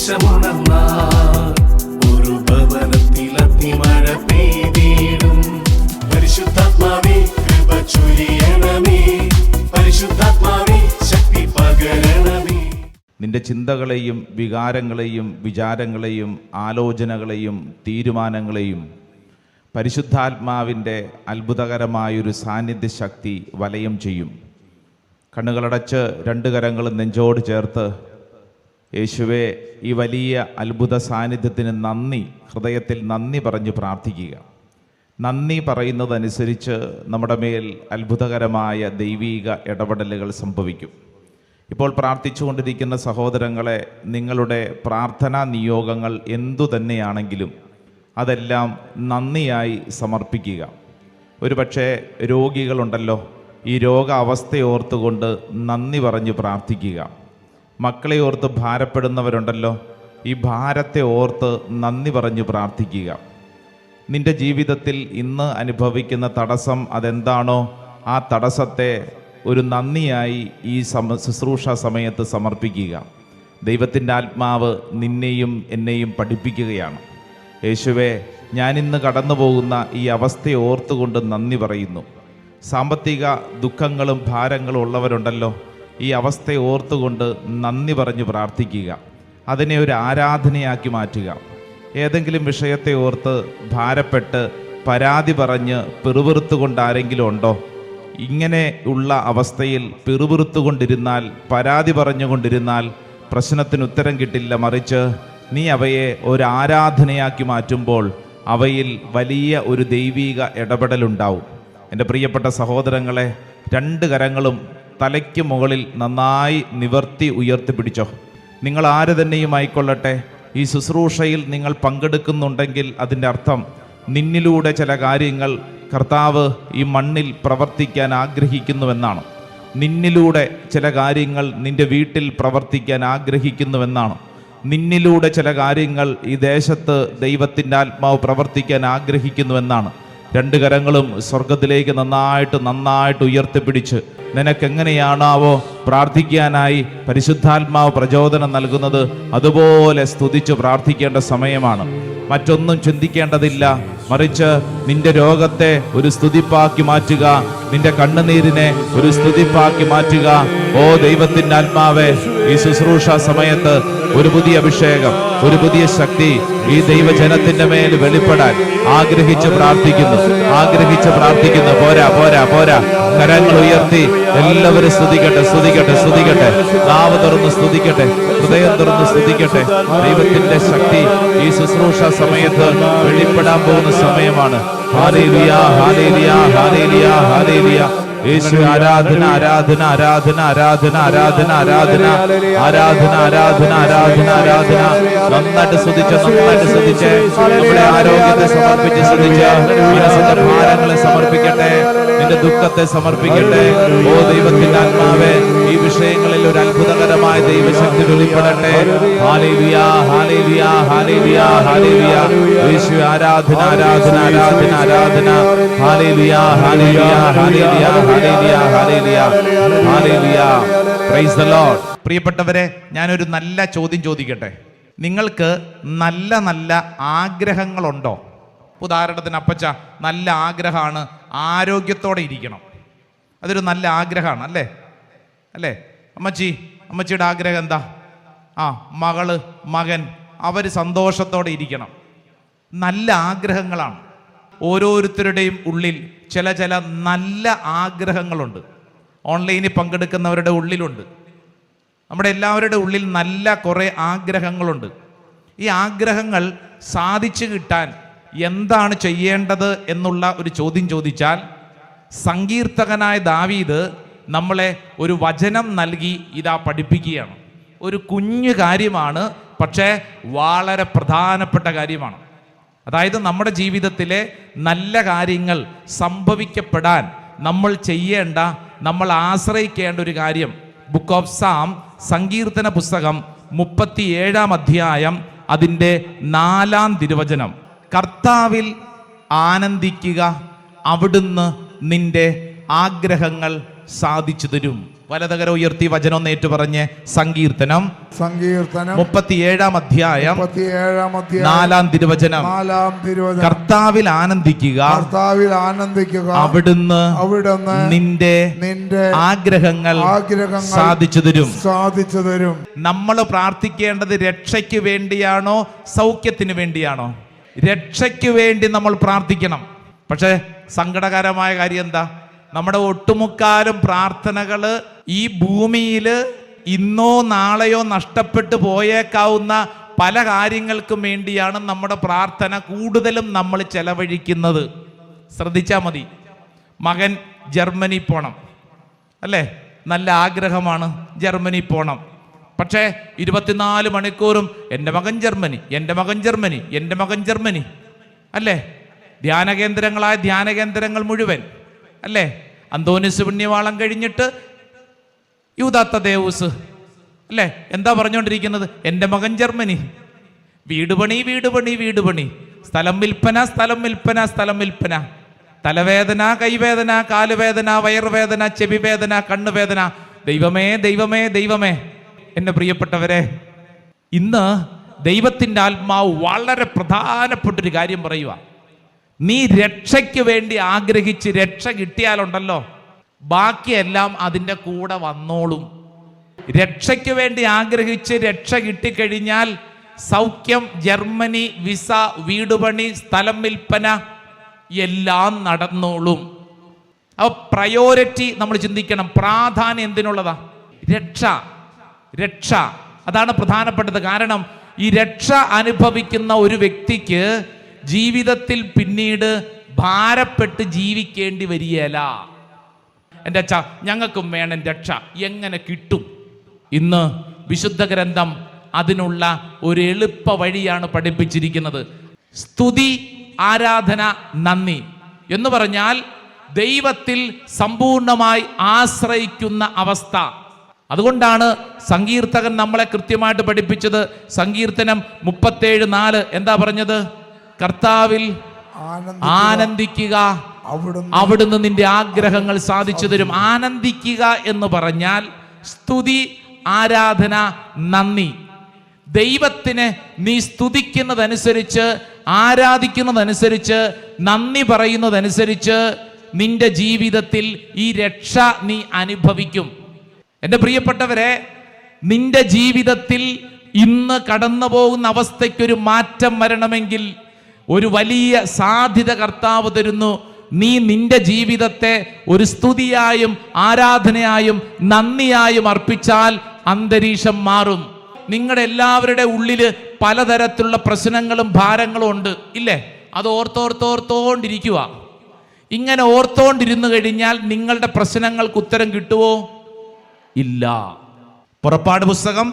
ദേശമുണർന്നാൽ ഒരു ഭവനത്തിൽ അഗ്നിമഴ പെയ്തിടും. പരിശുദ്ധാത്മാവേ കൃപ ചൊരിയണമേ, പരിശുദ്ധാത്മാവേ ശക്തി പകരണമേ. നിന്റെ ചിന്തകളെയും വികാരങ്ങളെയും വിചാരങ്ങളെയും ആലോചനകളെയും തീരുമാനങ്ങളെയും പരിശുദ്ധാത്മാവിൻ്റെ അത്ഭുതകരമായൊരു സാന്നിധ്യ ശക്തി വലയം ചെയ്യും. കണ്ണുകളടച്ച് രണ്ട് കരങ്ങളും നെഞ്ചോട് ചേർത്ത് യേശുവേ, ഈ വലിയ അത്ഭുത സാന്നിധ്യത്തിന് നന്ദി, ഹൃദയത്തിൽ നന്ദി പറഞ്ഞ് പ്രാർത്ഥിക്കുക. നന്ദി പറയുന്നതനുസരിച്ച് നമ്മുടെ മേൽ അത്ഭുതകരമായ ദൈവീക ഇടപെടലുകൾ സംഭവിക്കും. ഇപ്പോൾ പ്രാർത്ഥിച്ചുകൊണ്ടിരിക്കുന്ന സഹോദരങ്ങളെ, നിങ്ങളുടെ പ്രാർത്ഥനാ നിയോഗങ്ങൾ എന്തു തന്നെയാണെങ്കിലും അതെല്ലാം നന്ദിയായി സമർപ്പിക്കുക. ഒരുപക്ഷെ രോഗികളുണ്ടല്ലോ, ഈ രോഗാവസ്ഥയോർത്തുകൊണ്ട് നന്ദി പറഞ്ഞ് പ്രാർത്ഥിക്കുക. മക്കളെ ഓർത്ത് ഭാരപ്പെടുന്നവരുണ്ടല്ലോ, ഈ ഭാരത്തെ ഓർത്ത് നന്ദി പറഞ്ഞ് പ്രാർത്ഥിക്കുക. നിൻ്റെ ജീവിതത്തിൽ ഇന്ന് അനുഭവിക്കുന്ന തടസ്സം അതെന്താണോ, ആ തടസ്സത്തെ ഒരു നന്ദിയായി ഈ ശുശ്രൂഷ സമയത്ത് സമർപ്പിക്കുക. ദൈവത്തിൻ്റെ ആത്മാവ് നിന്നെയും എന്നെയും പഠിപ്പിക്കുകയാണ്. യേശുവേ, ഞാനിന്ന് കടന്നു പോകുന്ന ഈ അവസ്ഥയെ ഓർത്തുകൊണ്ട് നന്ദി പറയുന്നു. സാമ്പത്തിക ദുഃഖങ്ങളും ഭാരങ്ങളും ഉള്ളവരുണ്ടല്ലോ, ഈ അവസ്ഥയെ ഓർത്തുകൊണ്ട് നന്ദി പറഞ്ഞ് പ്രാർത്ഥിക്കുക. അതിനെ ഒരു ആരാധനയാക്കി മാറ്റുക. ഏതെങ്കിലും വിഷയത്തെ ഓർത്ത് ഭാരപ്പെട്ട് പരാതി പറഞ്ഞ് പിറുപിറുത്തുകൊണ്ട് ആരെങ്കിലും ഉണ്ടോ? ഇങ്ങനെ ഉള്ള അവസ്ഥയിൽ പിറുപിറുത്തുകൊണ്ടിരുന്നാൽ, പരാതി പറഞ്ഞുകൊണ്ടിരുന്നാൽ പ്രശ്നത്തിന് ഉത്തരം കിട്ടില്ല. മറിച്ച് നീ അവയെ ഒരു ആരാധനയാക്കി മാറ്റുമ്പോൾ അവയിൽ വലിയ ഒരു ദൈവീക ഇടപെടലുണ്ടാവും. എൻ്റെ പ്രിയപ്പെട്ട സഹോദരങ്ങളെ, രണ്ട് കരങ്ങളും തലയ്ക്ക് മുകളിൽ നന്നായി നിവർത്തി ഉയർത്തിപ്പിടിച്ചോ. നിങ്ങൾ ആര് തന്നെയും ആയിക്കൊള്ളട്ടെ, ഈ ശുശ്രൂഷയിൽ നിങ്ങൾ പങ്കെടുക്കുന്നുണ്ടെങ്കിൽ അതിൻ്റെ അർത്ഥം നിന്നിലൂടെ ചില കാര്യങ്ങൾ കർത്താവ് ഈ മണ്ണിൽ പ്രവർത്തിക്കാൻ ആഗ്രഹിക്കുന്നുവെന്നാണ്. നിന്നിലൂടെ ചില കാര്യങ്ങൾ നിൻ്റെ വീട്ടിൽ പ്രവർത്തിക്കാൻ ആഗ്രഹിക്കുന്നുവെന്നാണ്. നിന്നിലൂടെ ചില കാര്യങ്ങൾ ഈ ദേശത്ത് ദൈവത്തിൻ്റെ ആത്മാവ് പ്രവർത്തിക്കാൻ ആഗ്രഹിക്കുന്നുവെന്നാണ്. രണ്ട് കരങ്ങളും സ്വർഗത്തിലേക്ക് നന്നായിട്ട് ഉയർത്തിപ്പിടിച്ച് നിനക്കെങ്ങനെയാണാവോ പ്രാർത്ഥിക്കാനായി പരിശുദ്ധാത്മാവ് പ്രചോദനം നൽകുന്നത്, അതുപോലെ സ്തുതിച്ച് പ്രാർത്ഥിക്കേണ്ട സമയമാണ്. മറ്റൊന്നും ചിന്തിക്കേണ്ടതില്ല, മറിച്ച് നിന്റെ രോഗത്തെ ഒരു സ്തുതിപ്പാക്കി മാറ്റുക, നിന്റെ കണ്ണുനീരിനെ ഒരു സ്തുതിപ്പാക്കി മാറ്റുക. ഓ ദൈവത്തിൻ്റെ ആത്മാവേ, ഈ ശുശ്രൂഷ സമയത്ത് ഒരു പുതിയ അഭിഷേകം, ഒരു പുതിയ ശക്തി ഈ ദൈവജനത്തിന്റെ മേൽ വെളിപ്പെടാൻ ആഗ്രഹിച്ച് പ്രാർത്ഥിക്കുന്നു. പോരാ പോരാ പോരാ, കരങ്ങൾ ഉയർത്തി എല്ലാവരും സ്തുതിക്കട്ടെ. നാവ് തുറന്ന് സ്തുതിക്കട്ടെ, ഹൃദയം തുറന്ന് സ്തുതിക്കട്ടെ. ദൈവത്തിന്റെ ശക്തി ഈ ശുശ്രൂഷ സമയത്ത് വെളിപ്പെടാൻ പോകുന്ന സമയമാണ്. Hallelujah, hallelujah, hallelujah, hallelujah. യേശു ആരാധന. നന്നായിട്ട് സ്തുതിച്ച് നമ്മുടെ ആരോഗ്യത്തെ സമർപ്പിച്ച് സ്തുതിച്ച് മനസ്സിന്റെ ഭാരങ്ങളെ സമർപ്പിക്കട്ടെ, നിന്റെ ദുഃഖത്തെ സമർപ്പിക്കട്ടെ. ഓ ദൈവത്തിന്റെ ആത്മാവേ, ഈ വിഷയങ്ങളിൽ ഒരു അത്ഭുതകരമായ ദൈവശക്തി വെളിപ്പെടട്ടെ. Hallelujah, hallelujah, hallelujah, hallelujah. യേശു ആരാധന. Hallelujah, hallelujah, hallelujah, hallelujah, hallelujah. Praise the Lord. പ്രിയപ്പെട്ടവരെ, ഞാനൊരു നല്ല ചോദ്യം ചോദിക്കട്ടെ. നിങ്ങൾക്ക് നല്ല ആഗ്രഹങ്ങളുണ്ടോ? ഉദാഹരണത്തിന്, അപ്പച്ച നല്ല ആഗ്രഹമാണ് ആരോഗ്യത്തോടെ ഇരിക്കണം. അതൊരു നല്ല ആഗ്രഹമാണ്, അല്ലേ? അമ്മച്ചിയുടെ ആഗ്രഹം എന്താ? മകള്, മകൻ, അവർ സന്തോഷത്തോടെ ഇരിക്കണം. നല്ല ആഗ്രഹങ്ങളാണ്. ഓരോരുത്തരുടെയും ഉള്ളിൽ ചില നല്ല ആഗ്രഹങ്ങളുണ്ട്. ഓൺലൈനിൽ പങ്കെടുക്കുന്നവരുടെ ഉള്ളിലുണ്ട്. നമ്മുടെ എല്ലാവരുടെ ഉള്ളിൽ നല്ല കുറേ ആഗ്രഹങ്ങളുണ്ട്. ഈ ആഗ്രഹങ്ങൾ സാധിച്ചു കിട്ടാൻ എന്താണ് ചെയ്യേണ്ടത് എന്നുള്ള ഒരു ചോദ്യം ചോദിച്ചാൽ, സങ്കീർത്തകനായ ദാവീദ് നമ്മളെ ഒരു വചനം നൽകി ഇതാ പഠിപ്പിക്കുകയാണ്. ഒരു കുഞ്ഞു കാര്യമാണ്, പക്ഷേ വളരെ പ്രധാനപ്പെട്ട കാര്യമാണ്. അതായത് നമ്മുടെ ജീവിതത്തിലെ നല്ല കാര്യങ്ങൾ സംഭവിക്കപ്പെടാൻ നമ്മൾ ചെയ്യേണ്ട, നമ്മൾ ആശ്രയിക്കേണ്ട ഒരു കാര്യം. ബുക്ക് ഓഫ് സാം, സങ്കീർത്തന പുസ്തകം 37-ാം അധ്യായം അതിൻ്റെ 4-ാം തിരുവചനം. കർത്താവിൽ ആനന്ദിക്കുക, അവിടുന്ന് നിന്റെ ആഗ്രഹങ്ങൾ സാധിച്ചു തരും. വലതകര ഉയർത്തി വചനം നേറ്റു പറഞ്ഞ് സങ്കീർത്തനം 37-ാം അധ്യായം 4-ാം തിരുവചനം. കർത്താവിൽ ആനന്ദിക്കുക, അവിടുന്ന് നിന്റെ ആഗ്രഹങ്ങൾ സാധിച്ചു തരും. നമ്മൾ പ്രാർത്ഥിക്കേണ്ടത് രക്ഷയ്ക്ക് വേണ്ടിയാണോ സൗഖ്യത്തിന് വേണ്ടിയാണോ? രക്ഷയ്ക്ക് വേണ്ടി നമ്മൾ പ്രാർത്ഥിക്കണം. പക്ഷെ സങ്കടകരമായ കാര്യം എന്താ? നമ്മുടെ ഒട്ടുമുക്കാലും പ്രാർത്ഥനകൾ ഈ ഭൂമിയിൽ ഇന്നോ നാളെയോ നഷ്ടപ്പെട്ടു പോയേക്കാവുന്ന പല കാര്യങ്ങൾക്കും വേണ്ടിയാണ് നമ്മുടെ പ്രാർത്ഥന കൂടുതലും നമ്മൾ ചെലവഴിക്കുന്നത്. ശ്രദ്ധിച്ചാൽ മതി. മകൻ ജർമ്മനി പോണം, അല്ലേ? നല്ല ആഗ്രഹമാണ് ജർമ്മനി പോണം. പക്ഷേ 24 മണിക്കൂറും എൻ്റെ മകൻ ജർമ്മനി, എൻ്റെ മകൻ ജർമ്മനി, എൻ്റെ മകൻ ജർമ്മനി, അല്ലേ? ധ്യാനകേന്ദ്രങ്ങളായ ധ്യാനകേന്ദ്രങ്ങൾ മുഴുവൻ, അല്ലേ? അന്തോനിസ് പുണ്യവാളം കഴിഞ്ഞിട്ട് യൂദാത്ത ദേവൂസ്, അല്ലേ? എന്താ പറഞ്ഞുകൊണ്ടിരിക്കുന്നത്? എൻ്റെ മകൻ ജർമ്മനി. വീട് പണി, വീട് പണി, വീട് പണി, സ്ഥലം വിൽപ്പന, സ്ഥലം വിൽപ്പന, സ്ഥലം വിൽപ്പന, തലവേദന, കൈവേദന, കാലുവേദന, വയറുവേദന, ചെവിവേദന, കണ്ണുവേദന. ദൈവമേ, ദൈവമേ, ദൈവമേ. എൻ്റെ പ്രിയപ്പെട്ടവരെ, ഇന്ന് ദൈവത്തിൻ്റെ ആത്മാവ് വളരെ പ്രധാനപ്പെട്ടൊരു കാര്യം പറയുക. നീ രക്ഷയ്ക്ക് വേണ്ടി ആഗ്രഹിച്ച് രക്ഷ കിട്ടിയാലുണ്ടല്ലോ, ബാക്കിയെല്ലാം അതിൻ്റെ കൂടെ വന്നോളും. രക്ഷയ്ക്ക് വേണ്ടി ആഗ്രഹിച്ച് രക്ഷ കിട്ടിക്കഴിഞ്ഞാൽ സൗഖ്യം, ജർമ്മനി, വിസ, വീടുപണി, സ്ഥലം വിൽപ്പന എല്ലാം നടന്നോളും. അപ്പോൾ പ്രയോറിറ്റി നമ്മൾ ചിന്തിക്കണം. പ്രാധാന്യം എന്തിനുള്ളതാ? രക്ഷ. രക്ഷ അതാണ് പ്രധാനപ്പെട്ടത്. കാരണം ഈ രക്ഷ അനുഭവിക്കുന്ന ഒരു വ്യക്തിക്ക് ജീവിതത്തിൽ പിന്നീട് ഭാരപ്പെട്ട് ജീവിക്കേണ്ടി വരികയില്ല. എൻ്റെ അച്ഛ, ഞങ്ങൾക്കും വേണം രക്ഷ, എങ്ങനെ കിട്ടും? ഇന്ന് വിശുദ്ധ ഗ്രന്ഥം അതിനുള്ള ഒരു എളുപ്പ വഴിയാണ് പഠിപ്പിച്ചിരിക്കുന്നത്. സ്തുതി, ആരാധന, നന്ദി എന്ന് പറഞ്ഞാൽ ദൈവത്തിൽ സമ്പൂർണമായി ആശ്രയിക്കുന്ന അവസ്ഥ. അതുകൊണ്ടാണ് സങ്കീർത്തകൻ നമ്മളെ കൃത്യമായിട്ട് പഠിപ്പിച്ചത്. സങ്കീർത്തനം 37:4 എന്താ പറഞ്ഞത്? കർത്താവിൽ ആനന്ദിക്കുക, അവിടുന്ന് നിന്റെ ആഗ്രഹങ്ങൾ സാധിച്ചു തരും. ആനന്ദിക്കുക എന്ന് പറഞ്ഞാൽ സ്തുതി, ആരാധന, നന്ദി. ദൈവത്തിന് നീ സ്തുതിക്കുന്നതനുസരിച്ച്, ആരാധിക്കുന്നതനുസരിച്ച്, നന്ദി പറയുന്നതനുസരിച്ച് നിന്റെ ജീവിതത്തിൽ ഈ രക്ഷ നീ അനുഭവിക്കും. എൻ്റെ പ്രിയപ്പെട്ടവരെ, നിന്റെ ജീവിതത്തിൽ ഇന്ന് കടന്നു പോകുന്ന അവസ്ഥയ്ക്കൊരു മാറ്റം വരണമെങ്കിൽ ഒരു വലിയ സാധ്യത കർത്താവ് തരുന്നു. നീ നിന്റെ ജീവിതത്തെ ഒരു സ്തുതിയായും ആരാധനയായും നന്ദിയായും അർപ്പിച്ചാൽ അന്തരീക്ഷം മാറും. നിങ്ങളുടെ എല്ലാവരുടെ ഉള്ളില് പലതരത്തിലുള്ള പ്രശ്നങ്ങളും ഭാരങ്ങളും ഉണ്ട്, ഇല്ലേ? അത് ഓർത്തോണ്ടിരിക്കുക. ഇങ്ങനെ ഓർത്തോണ്ടിരുന്നു കഴിഞ്ഞാൽ നിങ്ങളുടെ പ്രശ്നങ്ങൾക്ക് ഉത്തരം കിട്ടുമോ? ഇല്ല. പുറപ്പാട് പുസ്തകം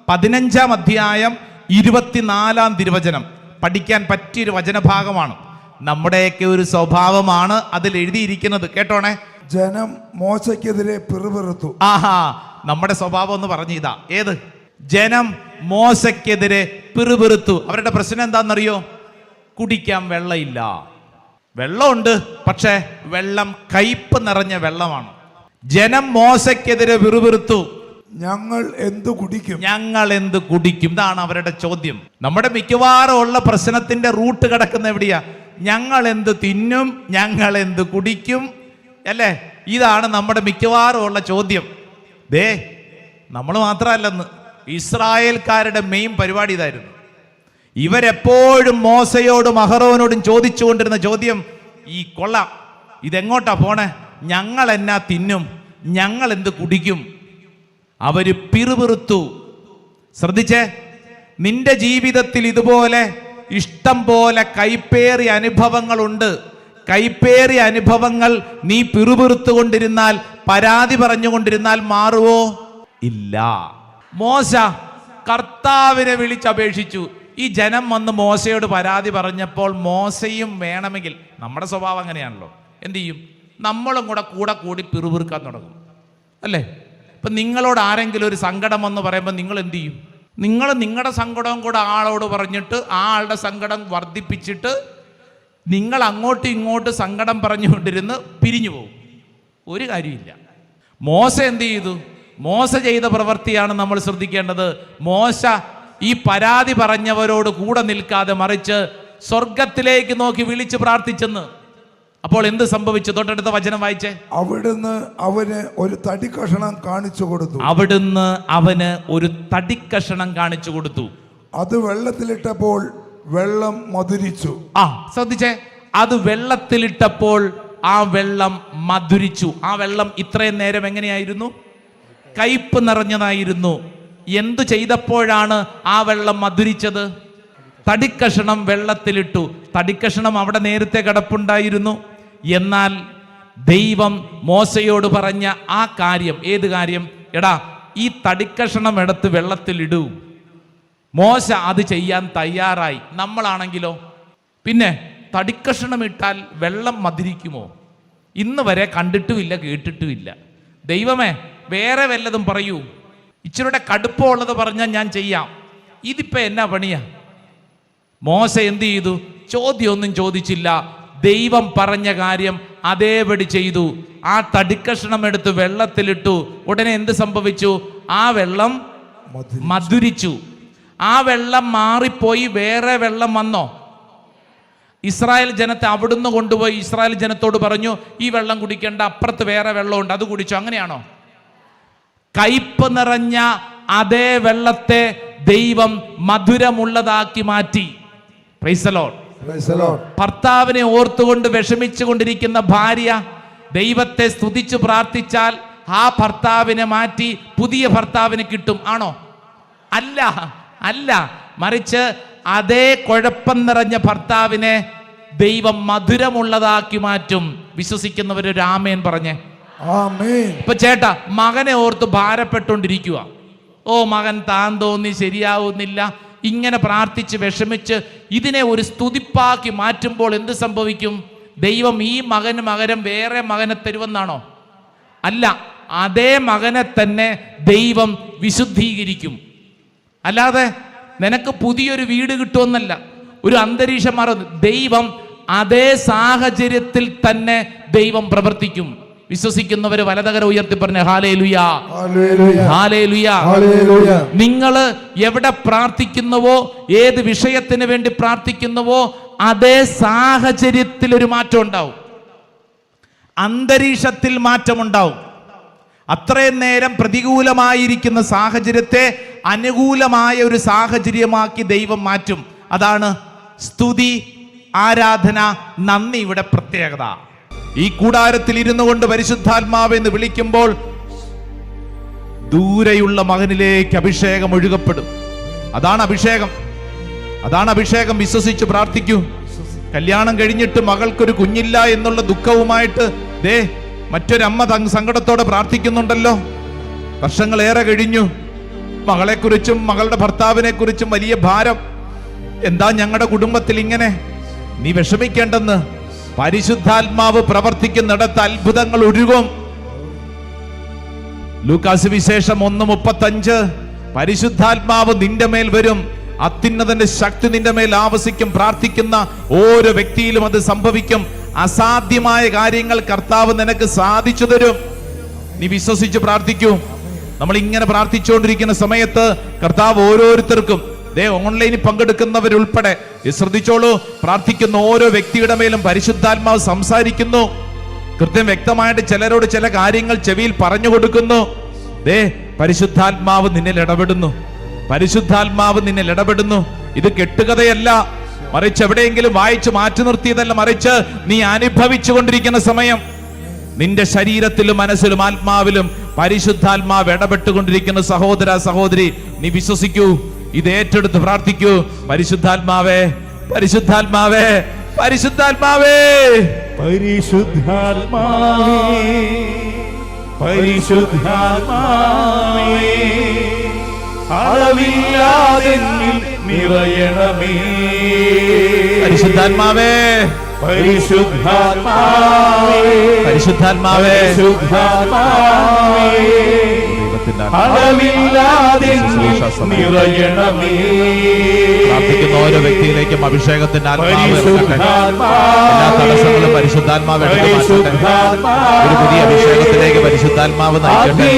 15-ാം അധ്യായം 24-ാം തിരുവചനം പഠിക്കാൻ പറ്റിയൊരു വചനഭാഗമാണ്. നമ്മുടെയൊക്കെ ഒരു സ്വഭാവമാണ് അതിൽ എഴുതിയിരിക്കുന്നത്. കേട്ടോണേ. ജനം മോശയ്ക്കെതിരെ പിറുപിറുത്തു. ആഹാ, നമ്മുടെ സ്വഭാവം എന്ന് പറഞ്ഞു ഇതാ. ഏത്? ജനം മോശയ്ക്കെതിരെ പിറുപിറുത്തു. അവരുടെ പ്രശ്നം എന്താണെന്നറിയോ? കുടിക്കാൻ വെള്ളമില്ല. വെള്ളമുണ്ട്, പക്ഷേ വെള്ളം കയ്പ് നിറഞ്ഞ വെള്ളമാണ്. ജനം മോശയ്ക്കെതിരെ പിറുപിറുത്തു. ഞങ്ങൾ എന്ത് കുടിക്കും? ഞങ്ങൾ എന്ത് കുടിക്കും? ഇതാണ് അവരുടെ ചോദ്യം. നമ്മുടെ മിക്കവാറും ഉള്ള പ്രശ്നത്തിന്റെ റൂട്ട് കിടക്കുന്ന എവിടെയാ? ഞങ്ങൾ എന്ത് തിന്നും, ഞങ്ങൾ എന്ത് കുടിക്കും, അല്ലേ? ഇതാണ് നമ്മുടെ മിക്കവാറും ഉള്ള ചോദ്യം. ദേ, നമ്മൾ മാത്രമല്ലെന്ന്, ഇസ്രായേൽക്കാരുടെ മെയിൻ പരിപാടി ഇതായിരുന്നു. ഇവരെപ്പോഴും മോശയോടും അഹറോനോടും ചോദിച്ചുകൊണ്ടിരുന്ന ചോദ്യം ഈ കൊള്ളാം, ഇതെങ്ങോട്ടാ പോണേ? ഞങ്ങൾ എന്നാ തിന്നും, ഞങ്ങൾ എന്ത് കുടിക്കും? അവര് പിറുപിറുത്തു. ശ്രദ്ധിച്ചേ, നിന്റെ ജീവിതത്തിൽ ഇതുപോലെ ഇഷ്ടം പോലെ കൈപ്പേറിയ അനുഭവങ്ങളുണ്ട്. കൈപ്പേറിയ അനുഭവങ്ങൾ നീ പിറുപിറുത്തുകൊണ്ടിരുന്നാൽ, പരാതി പറഞ്ഞുകൊണ്ടിരുന്നാൽ മാറുവോ? ഇല്ല. മോശ കർത്താവിനെ വിളിച്ചപേക്ഷിച്ചു. ഈ ജനം വന്ന് മോശയോട് പരാതി പറഞ്ഞപ്പോൾ മോശയും വേണമെങ്കിൽ, നമ്മുടെ സ്വഭാവം അങ്ങനെയാണല്ലോ, എന്ത് ചെയ്യും? നമ്മളും കൂടെ കൂടി പിറുപിറുക്കാൻ തുടങ്ങും, അല്ലേ? ഇപ്പം നിങ്ങളോട് ആരെങ്കിലും ഒരു സങ്കടം എന്ന് പറയുമ്പോൾ നിങ്ങൾ എന്ത് ചെയ്യും? നിങ്ങൾ നിങ്ങളുടെ സങ്കടവും കൂടെ ആളോട് പറഞ്ഞിട്ട് ആ ആളുടെ സങ്കടം വർദ്ധിപ്പിച്ചിട്ട് നിങ്ങൾ അങ്ങോട്ടും ഇങ്ങോട്ടും സങ്കടം പറഞ്ഞുകൊണ്ടിരുന്ന് പിരിഞ്ഞു പോകും. ഒരു കാര്യമില്ല. മോശ എന്ത് ചെയ്തു? മോശ ചെയ്ത പ്രവൃത്തിയാണ് നമ്മൾ ശ്രദ്ധിക്കേണ്ടത്. മോശ ഈ പരാതി പറഞ്ഞവരോട് കൂടെ നിൽക്കാതെ മറിച്ച് സ്വർഗത്തിലേക്ക് നോക്കി വിളിച്ച് പ്രാർത്ഥിച്ചെന്ന്. അപ്പോൾ എന്ത് സംഭവിച്ചു? തൊട്ടടുത്ത വചനം വായിച്ചേ. അവിടുന്ന് അവന് ഒരു തടിക്കഷണം കാണിച്ചു കൊടുത്തു. അവിടുന്ന് അവന് ഒരു തടിക്കഷണം കാണിച്ചു കൊടുത്തു. അത് വെള്ളത്തിലിട്ടപ്പോൾ വെള്ളം മധുരിച്ചു. ശ്രദ്ധിച്ചേ, അത് വെള്ളത്തിലിട്ടപ്പോൾ ആ വെള്ളം മധുരിച്ചു. ആ വെള്ളം ഇത്രയും നേരം എങ്ങനെയായിരുന്നു? കയ്പ് നിറഞ്ഞതായിരുന്നു. എന്തു ചെയ്തപ്പോഴാണ് ആ വെള്ളം മധുരിച്ചത്? തടിക്കഷണം വെള്ളത്തിലിട്ടു. തടിക്കഷണം അവിടെ നേരത്തെ കിടപ്പുണ്ടായിരുന്നു. എന്നാൽ ദൈവം മോശയോട് പറഞ്ഞ ആ കാര്യം, ഏത് കാര്യം? എടാ, ഈ തടിക്കഷണം എടുത്ത് വെള്ളത്തിലിടൂ. മോശ അത് ചെയ്യാൻ തയ്യാറായി. നമ്മളാണെങ്കിലോ? പിന്നെ തടിക്കഷണം ഇട്ടാൽ വെള്ളം മധുരിക്കുമോ? ഇന്ന് വരെ കണ്ടിട്ടുമില്ല, കേട്ടിട്ടുമില്ല. ദൈവമേ, വേറെ വല്ലതും പറയൂ, ഇച്ചിരുടെ കടുപ്പമുള്ളത് പറഞ്ഞാൽ ഞാൻ ചെയ്യാം. ഇതിപ്പോ എന്നാ പണിയാ? മോശ എന്ത് ചെയ്തു? ചോദ്യമൊന്നും ചോദിച്ചില്ല. ദൈവം പറഞ്ഞ കാര്യം അതേപടി ചെയ്തു. ആ തടിക്കഷണം എടുത്ത് വെള്ളത്തിലിട്ടു. ഉടനെ എന്ത് സംഭവിച്ചു? ആ വെള്ളം മധുരിച്ചു. ആ വെള്ളം മാറിപ്പോയി വേറെ വെള്ളം വന്നോ? ഇസ്രായേൽ ജനത്തെ അവിടുന്ന് കൊണ്ടുപോയി ഇസ്രായേൽ ജനത്തോട് പറഞ്ഞു, ഈ വെള്ളം കുടിക്കേണ്ട, അപ്പുറത്ത് വേറെ വെള്ളമുണ്ട്, അത് കുടിച്ചു. അങ്ങനെയാണോ? കയ്പ് നിറഞ്ഞ അതേ വെള്ളത്തെ ദൈവം മധുരമുള്ളതാക്കി മാറ്റി. Praise the Lord. ഭർത്താവിനെ ഓർത്തുകൊണ്ട് വിഷമിച്ചു കൊണ്ടിരിക്കുന്ന ഭാര്യ ദൈവത്തെ സ്തുതിച്ചു പ്രാർത്ഥിച്ചാൽ ആ ഭർത്താവിനെ മാറ്റി പുതിയ ഭർത്താവിന് കിട്ടും. ആണോ? അല്ല, അല്ല. മറിച്ച് അതേ കുഴപ്പം നിറഞ്ഞ ഭർത്താവിനെ ദൈവം മധുരമുള്ളതാക്കി മാറ്റും. വിശ്വസിക്കുന്നവരൊരു ആമേൻ പറഞ്ഞേ. ഇപ്പൊ ചേട്ടാ, മകനെ ഓർത്ത് ഭാരപ്പെട്ടുകൊണ്ടിരിക്കുക. ഓ, മകൻ താൻ തോന്നി ശരിയാവുന്നില്ല, ഇങ്ങനെ പ്രാർത്ഥിച്ച് വിഷമിച്ച് ഇതിനെ ഒരു സ്തുതിപ്പാക്കി മാറ്റുമ്പോൾ എന്ത് സംഭവിക്കും? ദൈവം ഈ മകന് പകരം വേറെ മകനെ തരുമെന്നാണോ? അല്ല, അതേ മകനെ തന്നെ ദൈവം വിശുദ്ധീകരിക്കും. അല്ലാതെ നിനക്ക് പുതിയൊരു വീട് കിട്ടുമെന്നല്ല, ഒരു അന്തരീക്ഷം മാറും. ദൈവം അതേ സാഹചര്യത്തിൽ തന്നെ ദൈവം പ്രവർത്തിക്കും. വിശ്വസിക്കുന്നവര് വലതകര ഉയർത്തി പറഞ്ഞ ഹല്ലേലൂയാ, ഹല്ലേലൂയാ. നിങ്ങൾ എവിടെ പ്രാർത്ഥിക്കുന്നുവോ, ഏത് വിഷയത്തിന് വേണ്ടി പ്രാർത്ഥിക്കുന്നുവോ, അതേ സാഹചര്യത്തിൽ ഒരു മാറ്റം ഉണ്ടാവും, അന്തരീക്ഷത്തിൽ മാറ്റമുണ്ടാവും. അത്രയും നേരം പ്രതികൂലമായിരിക്കുന്ന സാഹചര്യത്തെ അനുകൂലമായ ഒരു സാഹചര്യമാക്കി ദൈവം മാറ്റും. അതാണ് സ്തുതി, ആരാധന, നന്ദി ഇവിടെ പ്രത്യേകത. ഈ കൂടാരത്തിൽ ഇരുന്നു കൊണ്ട് പരിശുദ്ധാത്മാവ് എന്ന് വിളിക്കുമ്പോൾ ദൂരെയുള്ള മകനിലേക്ക് അഭിഷേകം ഒഴുകപ്പെടും. അതാണ് അഭിഷേകം, അതാണ് അഭിഷേകം. വിശ്വസിച്ച് പ്രാർത്ഥിക്കൂ. കല്യാണം കഴിഞ്ഞിട്ട് മകൾക്കൊരു കുഞ്ഞില്ല എന്നുള്ള ദുഃഖവുമായിട്ട് മറ്റൊരമ്മ സങ്കടത്തോടെ പ്രാർത്ഥിക്കുന്നുണ്ടല്ലോ. വർഷങ്ങളേറെ കഴിഞ്ഞു, മകളെക്കുറിച്ചും മകളുടെ ഭർത്താവിനെ കുറിച്ചും വലിയ ഭാരം. എന്താ ഞങ്ങളുടെ കുടുംബത്തിൽ ഇങ്ങനെ? നീ വിഷമിക്കേണ്ടെന്ന്. പരിശുദ്ധാത്മാവ് പ്രവർത്തിക്കുന്നിടത്ത് അത്ഭുതങ്ങൾ ഒഴുകും. ലൂക്കാസ് വിശേഷം 1:35, പരിശുദ്ധാത്മാവ് നിന്റെ മേൽ വരും, അത്യുന്നതന്റെ ശക്തി നിന്റെ മേൽ ആവസിക്കും. പ്രാർത്ഥിക്കുന്ന ഓരോ വ്യക്തിയിലും അത് സംഭവിക്കും. അസാധ്യമായ കാര്യങ്ങൾ കർത്താവ് നിനക്ക് സാധിച്ചു തരും. നീ വിശ്വസിച്ച് പ്രാർത്ഥിക്കൂ. നമ്മൾ ഇങ്ങനെ പ്രാർത്ഥിച്ചുകൊണ്ടിരിക്കുന്ന സമയത്ത് കർത്താവ് ഓരോരുത്തർക്കും, ഓൺലൈനിൽ പങ്കെടുക്കുന്നവരുൾപ്പെടെ ശ്രദ്ധിച്ചോളൂ, പ്രാർത്ഥിക്കുന്ന ഓരോ വ്യക്തിയുടെ മേലും പരിശുദ്ധാത്മാവ് സംസാരിക്കുന്നു. കൃത്യം വ്യക്തമായിട്ട് ചിലരോട് ചില കാര്യങ്ങൾ ചെവിയിൽ പറഞ്ഞു കൊടുക്കുന്നു. പരിശുദ്ധാത്മാവ് നിന്നിൽ ഇടപെടുന്നു, പരിശുദ്ധാത്മാവ് നിന്നിൽ ഇടപെടുന്നു. ഇത് കെട്ടുകഥയല്ല, മറിച്ച് എവിടെയെങ്കിലും വായിച്ചു മാറ്റി നിർത്തിയതല്ല, മറിച്ച് നീ അനുഭവിച്ചു കൊണ്ടിരിക്കുന്ന സമയം നിന്റെ ശരീരത്തിലും മനസ്സിലും ആത്മാവിലും പരിശുദ്ധാത്മാവ് ഇടപെട്ടുകൊണ്ടിരിക്കുന്ന സഹോദര സഹോദരി, നീ വിശ്വസിക്കൂ, ഇത് ഏറ്റെടുത്ത് പ്രാർത്ഥിക്കൂ. പരിശുദ്ധാത്മാവേ, പരിശുദ്ധാത്മാവേ, പരിശുദ്ധാത്മാവേ, പരിശുദ്ധാത്മാവേ, പരിശുദ്ധാത്മാവേ, അളവില്ലാതെ നിറയണമേ. പരിശുദ്ധാത്മാവേ, പരിശുദ്ധാത്മാവേ, പരിശുദ്ധാത്മാവേ, പരിശുദ്ധാത്മാവേ, അഭിഷേകത്തിന്റെ അളവില്ലാതെ നിറയണമേ. പ്രാർത്ഥിക്കുന്ന ഓരോ വ്യക്തിയിലേക്കും അഭിഷേകത്തിന്റെ ആത്മാവ് ഇറങ്ങട്ടെ. എല്ലാ തടസ്സങ്ങളും പരിശുദ്ധാത്മാവ് എടുത്തു മാറ്റട്ടെ. ഒരു പുതിയ അഭിഷേകത്തിലേക്ക് പരിശുദ്ധാത്മാവ് നയിക്കട്ടെ.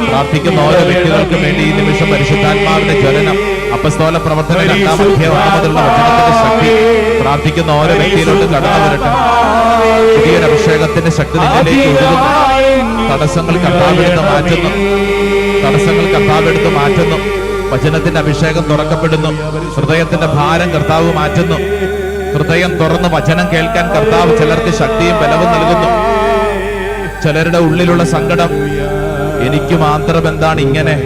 പ്രാർത്ഥിക്കുന്ന ഓരോ വ്യക്തികൾക്കും വേണ്ടി ഈ നിമിഷം പരിശുദ്ധാത്മാവിന്റെ ജ്വലനം, അപ്പസ്തോല പ്രവർത്തന 2-ാം അധ്യായം 9 വചനത്തിന്റെ ശക്തി പ്രാർത്ഥിക്കുന്ന ഓരോ വ്യക്തിയിലോട്ട് കടന്നു വരട്ടെ. പുതിയൊരു അഭിഷേകത്തിന്റെ ശക്തി നിന്നിലേക്ക് ഒഴുകുന്നു. തടസ്സങ്ങൾ കർത്താവെടുത്ത് മാറ്റുന്നു. തടസ്സങ്ങൾ കർത്താവെടുത്ത് മാറ്റുന്നു. വചനത്തിന്റെ അഭിഷേകം തുറക്കപ്പെടുന്നു. ഹൃദയത്തിന്റെ ഭാരം കർത്താവ് മാറ്റുന്നു. ഹൃദയം തുറന്ന് വചനം കേൾക്കാൻ കർത്താവ് ചിലർക്ക് ശക്തിയും ബലവും നൽകുന്നു. ചിലരുടെ ഉള്ളിലുള്ള സങ്കടം, എനിക്ക് മാത്രം എന്താണ് ഇങ്ങനെ,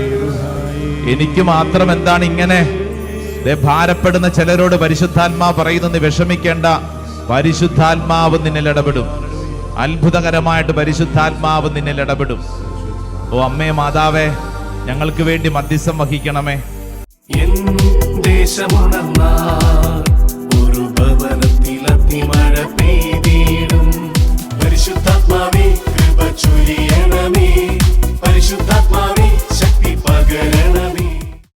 എനിക്ക് മാത്രം എന്താണ് ഇങ്ങനെ, ഭാരപ്പെടുന്ന ചിലരോട് പരിശുദ്ധാത്മാവ് പറയുന്നു, നീ വിഷമിക്കേണ്ട, പരിശുദ്ധാത്മാവ് നിന്നിൽ ഇടപെടും. അത്ഭുതകരമായിട്ട് പരിശുദ്ധാത്മാവ് നിന്നിൽ ഇടപെടും. ഓ അമ്മേ, മാതാവേ, ഞങ്ങൾക്ക് വേണ്ടി മധ്യസ്ഥം വഹിക്കണമേ. എൻ ദേശമുണർന്നാൽ ഒരു ഭവനത്തിൽ അഗ്നിമഴ പെയ്തിടും. പരിശുദ്ധാത്മാവേ കൃപ ചൊരിയണമേ. പരിശുദ്ധാത്മാവേ